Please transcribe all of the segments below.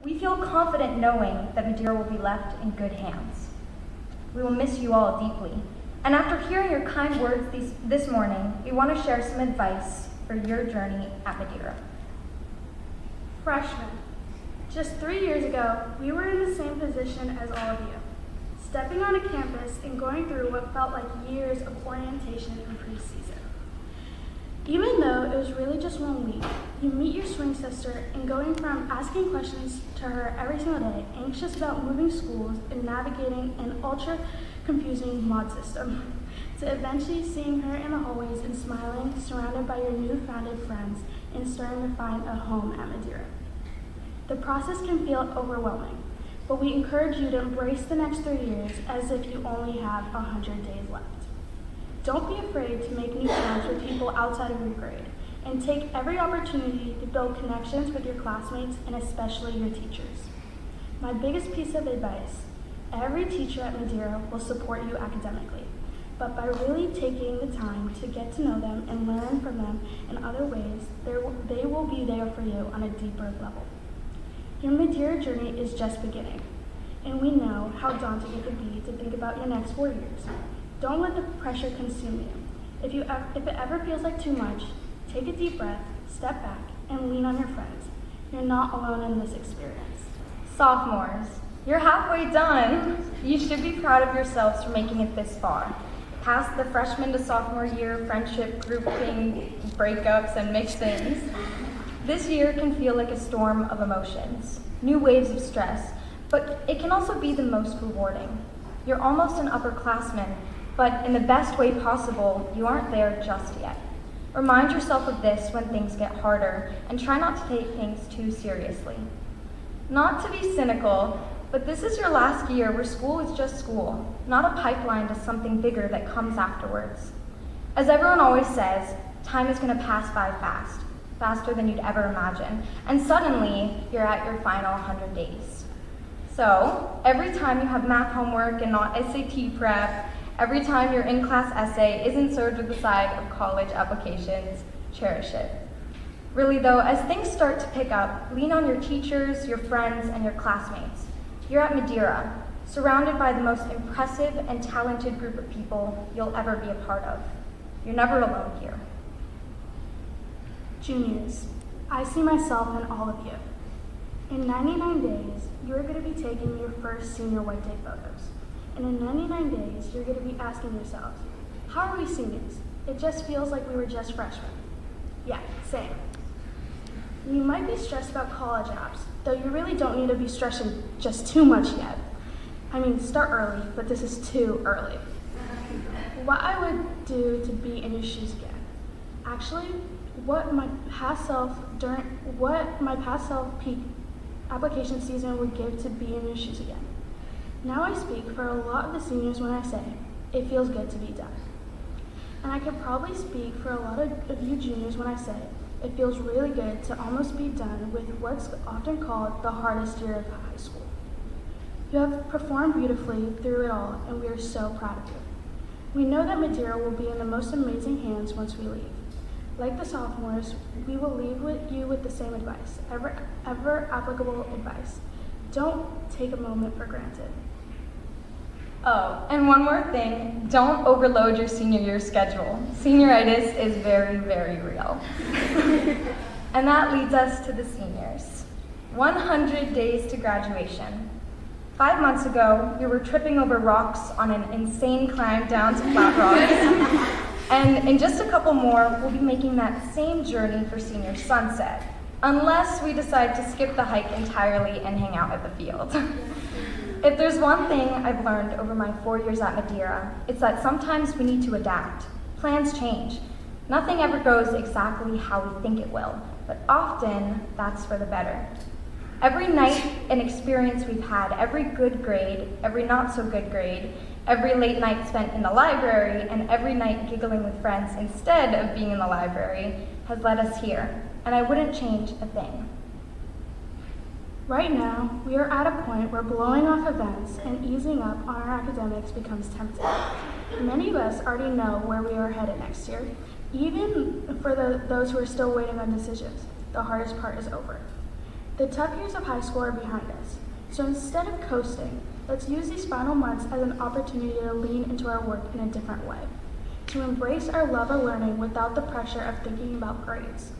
We feel confident knowing that Madeira will be left in good hands. We will miss you all deeply. And after hearing your kind words this morning, we want to share some advice for your journey at Madeira. Freshmen. Just 3 years ago, we were in the same position as all of you, stepping on a campus and going through what felt like years of orientation and preseason. Even though it was really just 1 week, you meet your swing sister and going from asking questions to her every single day, anxious about moving schools and navigating an ultra confusing mod system, to eventually seeing her in the hallways and smiling, surrounded by your new-founded friends and starting to find a home at Madeira. The process can feel overwhelming, but we encourage you to embrace the next 3 years as if you only have 100 days left. Don't be afraid to make new friends with people outside of your grade, and take every opportunity to build connections with your classmates and especially your teachers. My biggest piece of advice: every teacher at Madeira will support you academically, but by really taking the time to get to know them and learn from them in other ways, they will be there for you on a deeper level. Your Madeira journey is just beginning, and we know how daunting it can be to think about your next 4 years. Don't let the pressure consume you. If it ever feels like too much, take a deep breath, step back, and lean on your friends. You're not alone in this experience. Sophomores, you're halfway done. You should be proud of yourselves for making it this far. Past the freshman to sophomore year friendship, grouping, breakups, and mixed-ins. This year can feel like a storm of emotions, new waves of stress, but it can also be the most rewarding. You're almost an upperclassman, but in the best way possible, you aren't there just yet. Remind yourself of this when things get harder, and try not to take things too seriously. Not to be cynical, but this is your last year where school is just school, not a pipeline to something bigger that comes afterwards. As everyone always says, time is going to pass by fast, faster than you'd ever imagine, and suddenly you're at your final 100 days. So, every time you have math homework and not SAT prep, every time your in-class essay isn't served with the side of college applications, cherish it. Really though, as things start to pick up, lean on your teachers, your friends, and your classmates. You're at Madeira, surrounded by the most impressive and talented group of people you'll ever be a part of. You're never alone here. Juniors, I see myself in all of you. In 99 days, you're going to be taking your first senior white day photos. And in 99 days, you're going to be asking yourselves, how are we seniors? It just feels like we were just freshmen. Yeah, same. You might be stressed about college apps, though you really don't need to be stressing just too much yet. I mean, start early, but this is too early. What I would do to be in your shoes again. Actually, what my past self peak application season would give to be in your shoes again. Now I speak for a lot of the seniors when I say, it feels good to be done. And I could probably speak for a lot of you juniors when I say, it feels really good to almost be done with what's often called the hardest year of high school. You have performed beautifully through it all, and we are so proud of you. We know that Madeira will be in the most amazing hands once we leave. Like the sophomores, we will leave you with the same advice, ever applicable advice. Don't take a moment for granted. Oh, and one more thing, don't overload your senior year schedule. Senioritis is very, very real. And that leads us to the seniors. 100 days to graduation. 5 months ago, you were tripping over rocks on an insane climb down to Flat Rocks. And in just a couple more, we'll be making that same journey for senior sunset, unless we decide to skip the hike entirely and hang out at the field. If there's one thing I've learned over my 4 years at Madeira, it's that sometimes we need to adapt. Plans change. Nothing ever goes exactly how we think it will, but often that's for the better. Every night and experience we've had, every good grade, every not so good grade, every late night spent in the library, and every night giggling with friends instead of being in the library has led us here, and I wouldn't change a thing. Right now, we are at a point where blowing off events and easing up on our academics becomes tempting. Many of us already know where we are headed next year. Even for those who are still waiting on decisions, the hardest part is over. The tough years of high school are behind us, so instead of coasting, let's use these final months as an opportunity to lean into our work in a different way, to embrace our love of learning without the pressure of thinking about grades.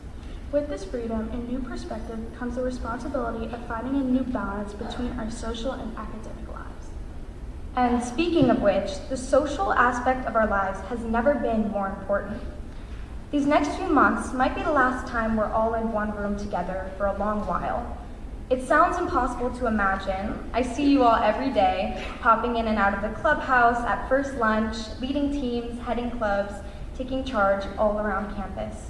With this freedom and new perspective comes the responsibility of finding a new balance between our social and academic lives. And speaking of which, the social aspect of our lives has never been more important. These next few months might be the last time we're all in one room together for a long while. It sounds impossible to imagine. I see you all every day, popping in and out of the clubhouse, at first lunch, leading teams, heading clubs, taking charge all around campus.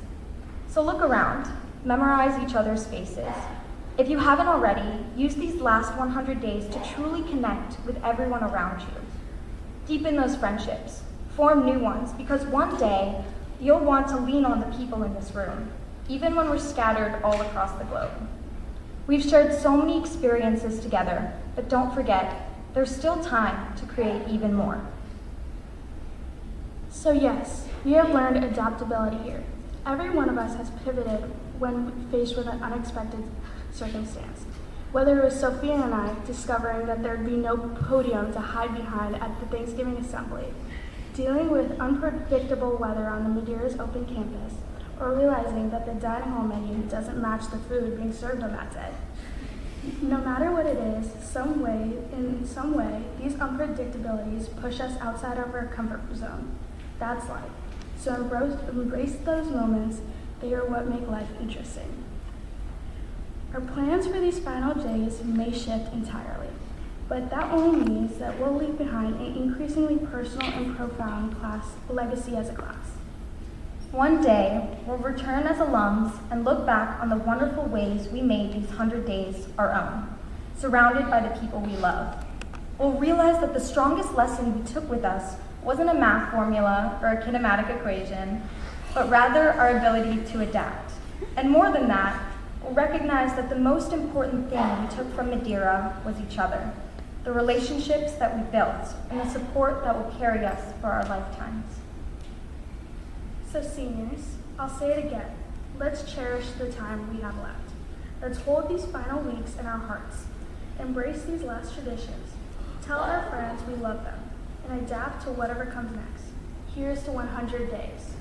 So look around, memorize each other's faces. If you haven't already, use these last 100 days to truly connect with everyone around you. Deepen those friendships, form new ones, because one day you'll want to lean on the people in this room, even when we're scattered all across the globe. We've shared so many experiences together, but don't forget, there's still time to create even more. So yes, we have learned adaptability here. Every one of us has pivoted when faced with an unexpected circumstance. Whether it was Sofia and I discovering that there'd be no podium to hide behind at the Thanksgiving assembly, dealing with unpredictable weather on the Madeira's open campus, or realizing that the dining hall menu doesn't match the food being served on that day. No matter what it is, in some way, these unpredictabilities push us outside of our comfort zone. That's life. So embrace those moments. They are what make life interesting. Our plans for these final days may shift entirely, but that only means that we'll leave behind an increasingly personal and profound legacy as a class. One day, we'll return as alums and look back on the wonderful ways we made these 100 days our own, surrounded by the people we love. We'll realize that the strongest lesson we took with us wasn't a math formula or a kinematic equation, but rather our ability to adapt. And more than that, we'll recognize that the most important thing we took from Madeira was each other, the relationships that we built, and the support that will carry us for our lifetimes. So seniors, I'll say it again, let's cherish the time we have left. Let's hold these final weeks in our hearts, embrace these last traditions, tell our friends we love them, and adapt to whatever comes next. Here's to 100 days.